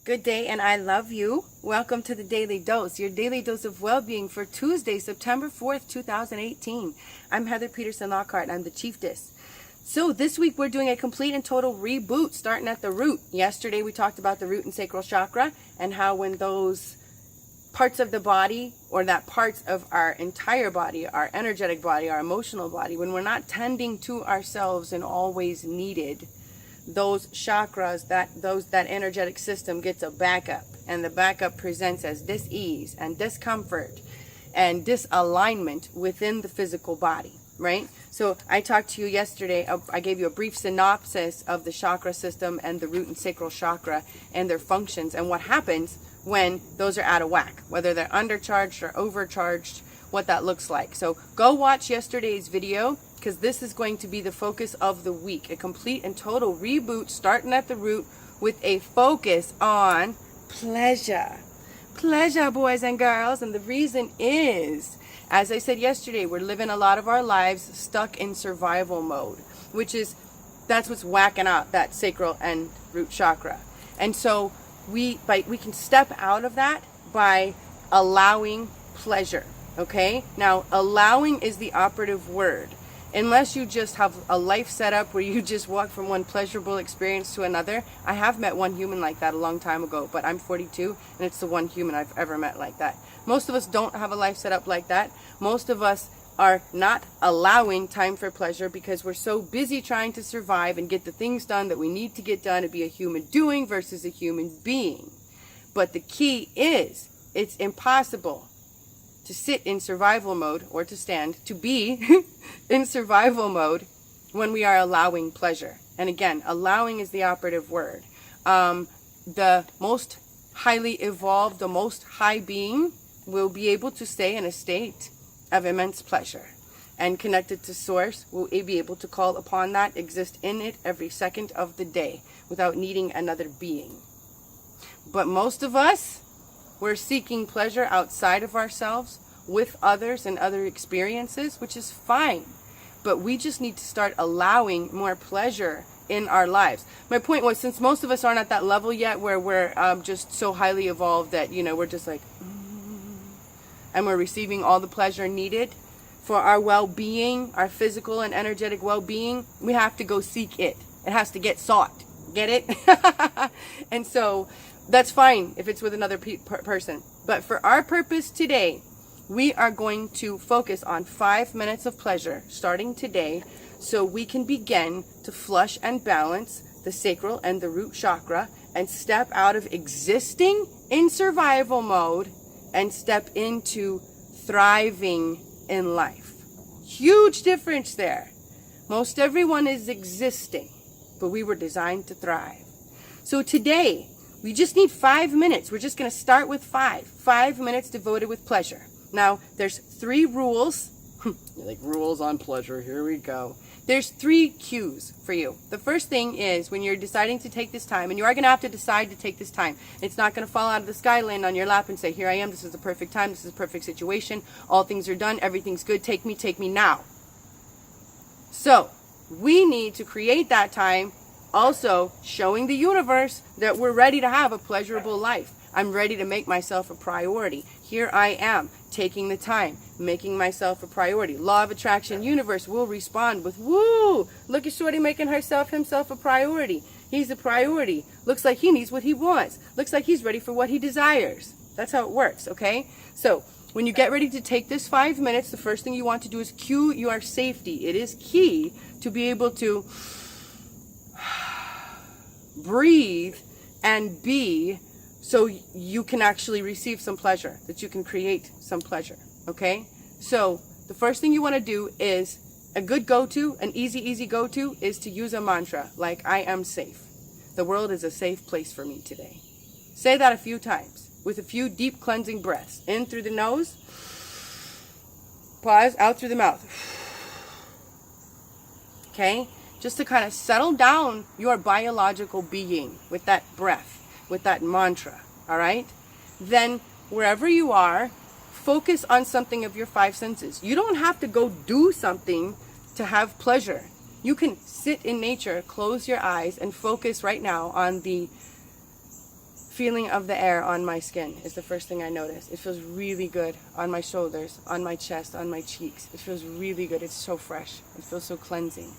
Good day, and I love you. Welcome to the Daily Dose, your daily dose of well-being for Tuesday, September 4th, 2018. I'm Heather Peterson, Lockhart, and I'm the Chieftess. So this week we're doing a complete and total reboot, starting at the root. Yesterday we talked about the root and sacral chakra, and how when those parts of the body, or that parts of our entire body, our energetic body, our emotional body, when we're not tending to ourselves and always needed, those chakras, that energetic system gets a backup, and the backup presents as dis-ease and discomfort and disalignment within the physical body, right? So I talked to you yesterday, I gave you a brief synopsis of the chakra system and the root and sacral chakra and their functions and what happens when those are out of whack, whether they're undercharged or overcharged, what that looks like. So go watch yesterday's video, because this is going to be the focus of the week. A complete and total reboot starting at the root with a focus on pleasure. Pleasure, boys and girls. And the reason is, as I said yesterday, we're living a lot of our lives stuck in survival mode, that's what's whacking out that sacral and root chakra. And so we can step out of that by allowing pleasure. Okay? Now, allowing is the operative word. Unless you just have a life set up where you just walk from one pleasurable experience to another. I have met one human like that a long time ago, but I'm 42 and it's the one human I've ever met like that. Most of us don't have a life set up like that. Most of us are not allowing time for pleasure because we're so busy trying to survive and get the things done that we need to get done to be a human doing versus a human being. But the key is, it's impossible to sit in survival mode, or to be in survival mode when we are allowing pleasure. And again, allowing is the operative word. The most highly evolved, the most high being will be able to stay in a state of immense pleasure. And connected to source, will be able to call upon that, exist in it every second of the day without needing another being. But most of us, we're seeking pleasure outside of ourselves, with others and other experiences, which is fine. But we just need to start allowing more pleasure in our lives. My point was, since most of us aren't at that level yet where we're just so highly evolved that, we're just like, and we're receiving all the pleasure needed for our well-being, our physical and energetic well-being, we have to go seek it. It has to get sought. Get it? And so that's fine if it's with another person. But for our purpose today, we are going to focus on 5 minutes of pleasure starting today, so we can begin to flush and balance the sacral and the root chakra and step out of existing in survival mode and step into thriving in life. Huge difference there. Most everyone is existing, but we were designed to thrive. So today, we just need 5 minutes. We're just going to start with 5 minutes devoted with pleasure. Now, there's 3 rules. You're like, rules on pleasure. Here we go. There's 3 cues for you. The first thing is, when you're deciding to take this time, and you are going to have to decide to take this time. It's not going to fall out of the sky, land on your lap and say, here I am, this is the perfect time, this is the perfect situation, all things are done, everything's good, take me now. So, we need to create that time, also showing the universe that we're ready to have a pleasurable life. I'm ready to make myself a priority. Here I am, taking the time, making myself a priority. Law of attraction, universe will respond with, woo, look at Shorty making himself a priority. He's a priority. Looks like he needs what he wants. Looks like he's ready for what he desires. That's how it works, okay? So, when you get ready to take this 5 minutes, the first thing you want to do is cue your safety. It is key to be able to breathe and be, so you can actually receive some pleasure, that you can create some pleasure, okay? So the first thing you want to do is, a good go-to, an easy go-to, is to use a mantra, like, I am safe. The world is a safe place for me today. Say that a few times, with a few deep cleansing breaths. In through the nose, pause, out through the mouth. Okay? Just to kind of settle down your biological being with that breath, with that mantra, all right? Then, wherever you are, focus on something of your 5 senses. You don't have to go do something to have pleasure. You can sit in nature, close your eyes, and focus right now on the feeling of the air on my skin is the first thing I notice. It feels really good on my shoulders, on my chest, on my cheeks. It feels really good. It's so fresh. It feels so cleansing.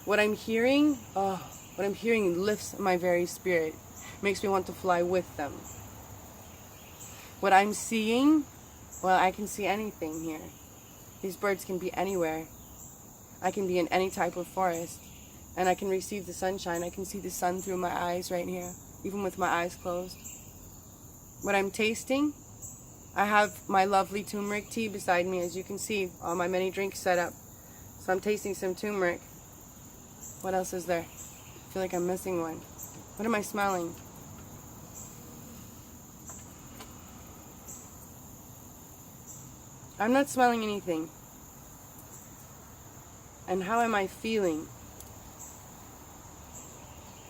What I'm hearing, what I'm hearing lifts my very spirit. Makes me want to fly with them. What I'm seeing, well, I can see anything here. These birds can be anywhere. I can be in any type of forest. And I can receive the sunshine. I can see the sun through my eyes right here, even with my eyes closed. What I'm tasting, I have my lovely turmeric tea beside me, as you can see, all my many drinks set up. So I'm tasting some turmeric. What else is there? I feel like I'm missing one. What am I smelling? I'm not smelling anything. And how am I feeling?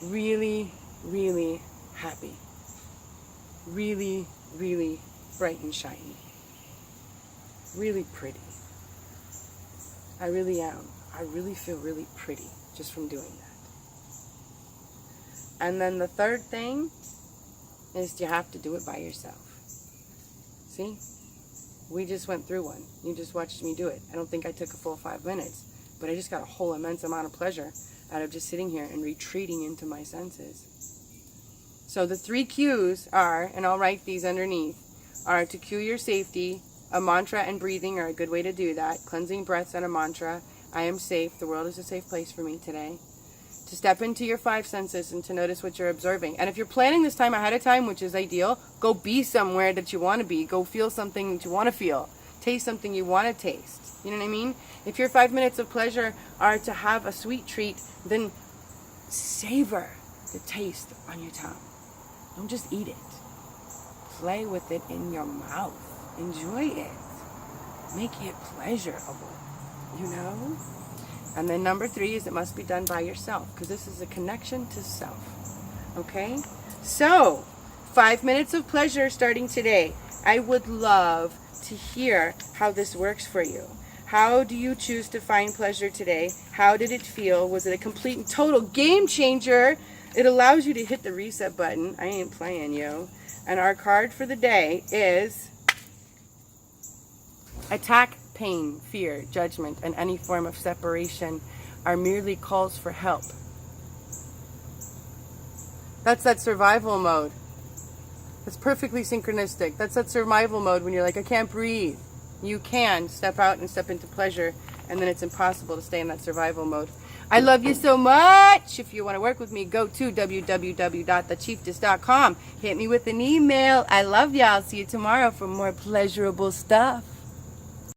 Really, really happy. Really, really bright and shiny. Really pretty. I really am. I really feel really pretty just from doing that. And then the third thing is you have to do it by yourself. See? We just went through one. You just watched me do it. I don't think I took a full 5 minutes, but I just got a whole immense amount of pleasure out of just sitting here and retreating into my senses. So the 3 cues are, and I'll write these underneath, are to cue your safety. A mantra and breathing are a good way to do that. Cleansing breaths and a mantra. I am safe. The world is a safe place for me today. To step into your 5 senses and to notice what you're observing. And if you're planning this time ahead of time, which is ideal, go be somewhere that you want to be. Go feel something that you want to feel. Taste something you want to taste. You know what I mean? If your 5 minutes of pleasure are to have a sweet treat, then savor the taste on your tongue. Don't just eat it. Play with it in your mouth. Enjoy it. Make it pleasurable. You know? And then number 3 is it must be done by yourself, because this is a connection to self. Okay? So, 5 minutes of pleasure starting today. I would love to hear how this works for you. How do you choose to find pleasure today? How did it feel? Was it a complete and total game changer? It allows you to hit the reset button. I ain't playing, yo. And our card for the day is attack, pain, fear, judgment, and any form of separation are merely calls for help. That's that survival mode. It's perfectly synchronistic. That's that survival mode when you're like, I can't breathe. You can step out and step into pleasure, and then it's impossible to stay in that survival mode. I love you so much. If you want to work with me, go to www.thechieftess.com. Hit me with an email. I love y'all. See you tomorrow for more pleasurable stuff.